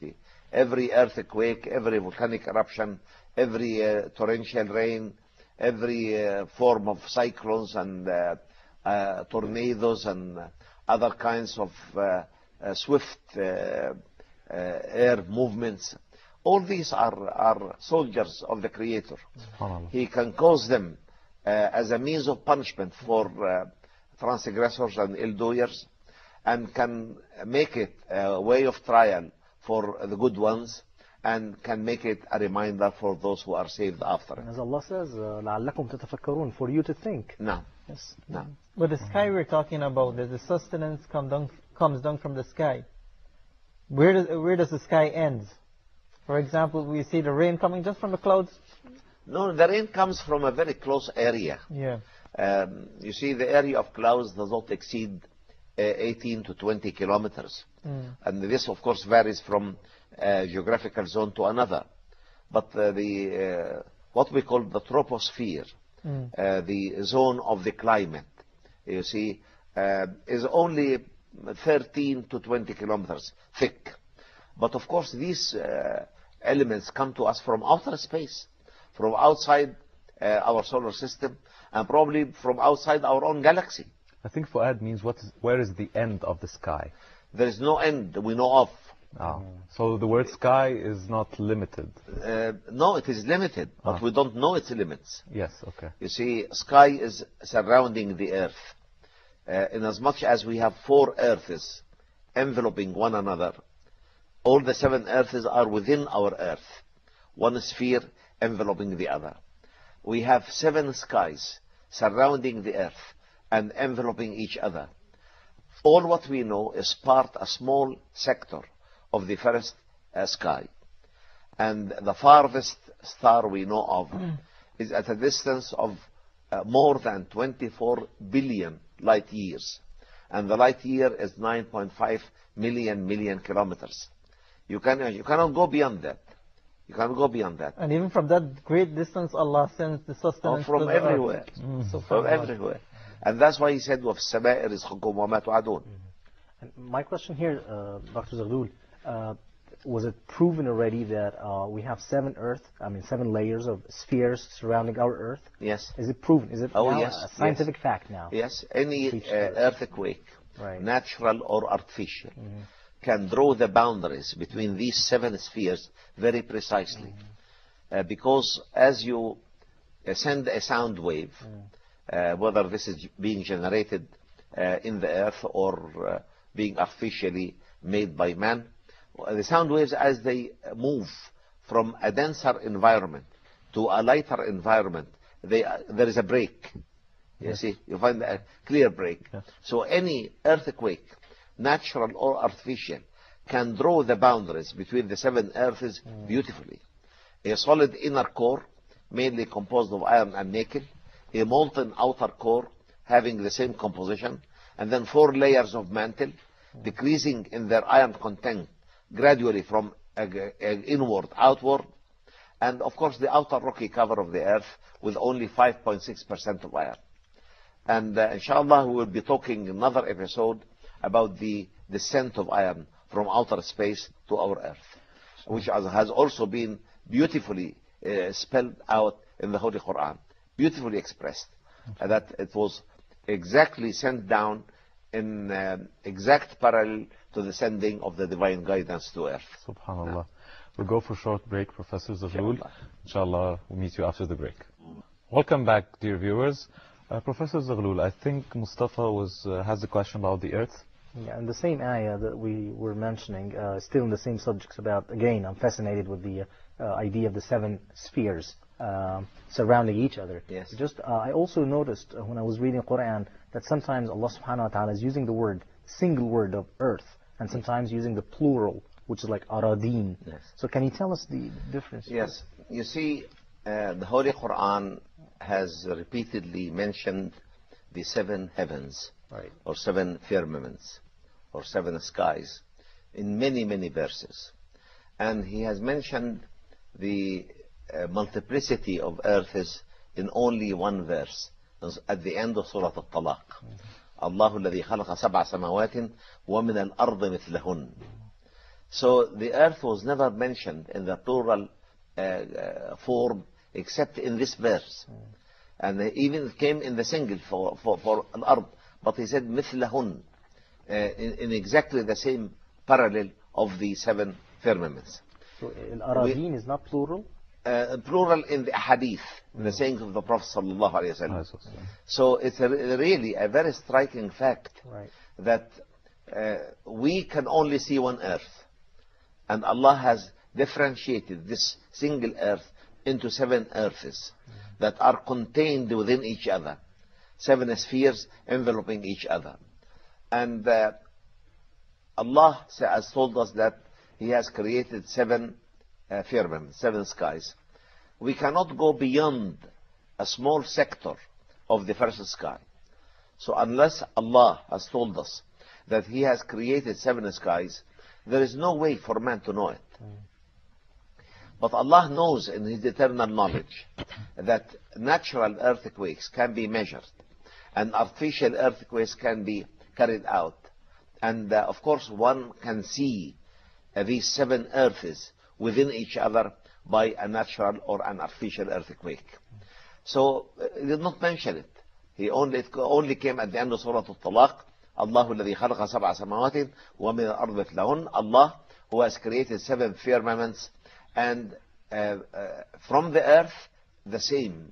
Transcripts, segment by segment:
humanity. Every earthquake, every volcanic eruption, every torrential rain, every form of cyclones and tornadoes and other kinds of swift air movements. All these are soldiers of the Creator. He can cause them as a means of punishment for transgressors and ill-doers, and can make it a way of trial for the good ones, and can make it a reminder for those who are saved after it. As Allah says, لَعَلَّكُمْ تَتَفَكَّرُونَ, for you to think. No. Yes. No. But the sky we're talking about, the sustenance comes down from the sky. Where does the sky end? For example, we see the rain coming just from the clouds. No, the rain comes from a very close area. Yeah. You see, the area of clouds does not exceed 18 to 20 kilometers. And this, of course, varies from geographical zone to another. But what we call the troposphere, the zone of the climate, you see, is only 13 to 20 kilometers thick. But of course, these elements come to us from outer space, from outside our solar system, and probably from outside our own galaxy. I think Fuad means where is the end of the sky? There is no end we know of. So the word sky is not limited. No, it is limited, but we don't know its limits. Yes, okay. You see, sky is surrounding the earth. Inasmuch as we have 4 earths enveloping one another, all the 7 earths are within our earth, one sphere enveloping the other. We have 7 skies surrounding the earth and enveloping each other. All what we know is a small sector of the first sky. And the farthest star we know of is at a distance of more than 24 billion light years. And the light year is 9.5 million kilometers. You cannot go beyond that. You cannot go beyond that. And even from that great distance, Allah sends the sustenance from to the everywhere. So from everywhere. And that's why He said, وَفِ السَّمَاءِ رِزْقُكُمْ وَمَا تُوعَدُونَ. My question here, Dr. Zaghlul, was it proven already that we have 7 layers of spheres surrounding our Earth? Yes. Is it proven? Is it a scientific fact now? Yes. Any earthquake, natural or artificial, can draw the boundaries between these 7 spheres very precisely. Because as you send a sound wave, whether this is being generated in the earth or being artificially made by man, the sound waves, as they move from a denser environment to a lighter environment, there is a break. You see, you find a clear break. So any earthquake, natural or artificial, can draw the boundaries between the 7 earths beautifully. A solid inner core, mainly composed of iron and nickel, a molten outer core having the same composition, and then 4 layers of mantle, decreasing in their iron content gradually from inward, outward, and of course the outer rocky cover of the earth with only 5.6% of iron. And inshallah we will be talking in another episode about the descent of iron from outer space to our earth, which has also been beautifully spelled out in the Holy Quran, beautifully expressed, that it was exactly sent down in exact parallel to the sending of the divine guidance to earth. Subhanallah. No. We'll go for a short break, Professor Zaghlul. Inshallah, we'll meet you after the break. Welcome back, dear viewers. Professor Zaghlul, I think Mustafa has a question about the earth. Yeah, and the same ayah that we were mentioning, still in the same subjects about, again, I'm fascinated with the idea of the 7 spheres surrounding each other. Yes. I also noticed when I was reading Quran that sometimes Allah subhanahu wa ta'ala is using the single word of earth, and sometimes using the plural, which is like aradeen. Yes. So can you tell us the difference? Yes. You see, the Holy Quran has repeatedly mentioned the 7 heavens, or 7 firmaments, or 7 skies, in many, many verses. And He has mentioned the multiplicity of earths in only one verse, at the end of Surah Al-Talaq. الله الذي خلق 7 سماوات ومن الأرض مثلهن. So the earth was never mentioned in the plural form except in this verse. And even it came in the single for al-ard. But he said mithlahun, in exactly the same parallel of the 7 firmaments. So al-aradeen is not plural? Plural in the hadith, in the sayings of the Prophet sallallahu alaihi wasallam. So it's really a very striking fact that we can only see one earth, and Allah has differentiated this single earth into 7 earths that are contained within each other, 7 spheres enveloping each other. And Allah has told us that He has created 7 firmaments, 7 skies. We cannot go beyond a small sector of the first sky. So unless Allah has told us that He has created 7 skies, there is no way for man to know it. But Allah knows in His eternal knowledge that natural earthquakes can be measured and artificial earthquakes can be carried out. And of course one can see these 7 earths within each other by a natural or an artificial earthquake. So he did not mention it. It only came at the end of Surah Al-Talaq. Allah الذي خلق 7 سماوات ومن الأرض مثلهن. Allah who has created 7 firmaments, and from the earth the same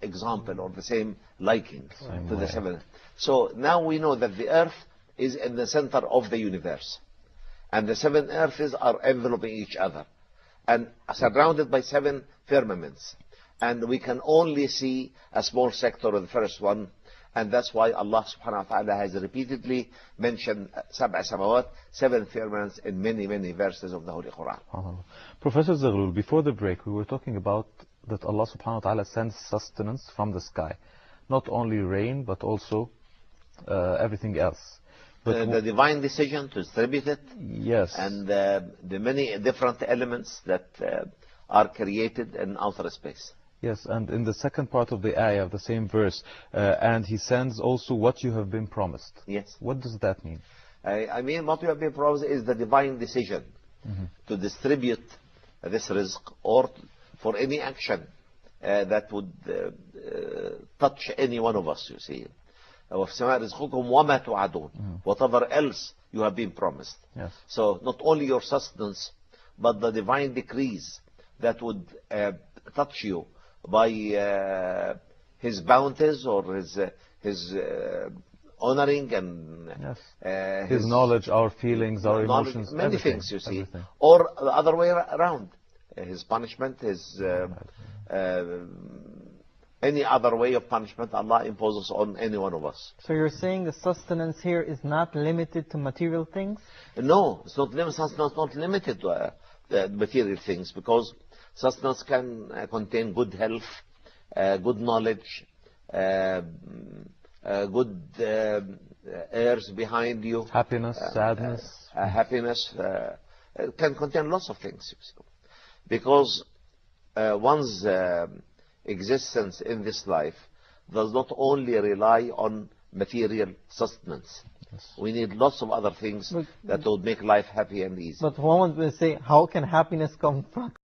example or the same liking to the 7. So now we know that the earth is in the center of the universe, and the 7 earths are enveloping each other and surrounded by 7 firmaments, and we can only see a small sector of the first one. And that's why Allah subhanahu wa ta'ala has repeatedly mentioned 7 samawat, 7 firmaments in many, many verses of the Holy Quran. Professor Zaghlul, before the break we were talking about that Allah subhanahu wa ta'ala sends sustenance from the sky. Not only rain, but also everything else. But the divine decision to distribute it. Yes. And the many different elements that are created in outer space. Yes, and in the second part of the ayah of the same verse, and He sends also what you have been promised. Yes. What does that mean? I mean, what you have been promised is the divine decision to distribute this rizq, or for any action that would touch any one of us, you see. Whatever else you have been promised. Yes. So not only your sustenance, but the divine decrees that would touch you by His bounties or His honoring and His knowledge, our feelings, our emotions, many everything, things, you see. everything. Or the other way around, His punishment, His any other way of punishment Allah imposes on any one of us. So you're saying the sustenance here is not limited to material things? No, it's not limited to material things, because sustenance can contain good health, good knowledge, good heirs behind you. Happiness, sadness. Happiness can contain lots of things. Because one's existence in this life does not only rely on material sustenance. Yes. We need lots of other things that would make life happy and easy. But one would say, how can happiness come from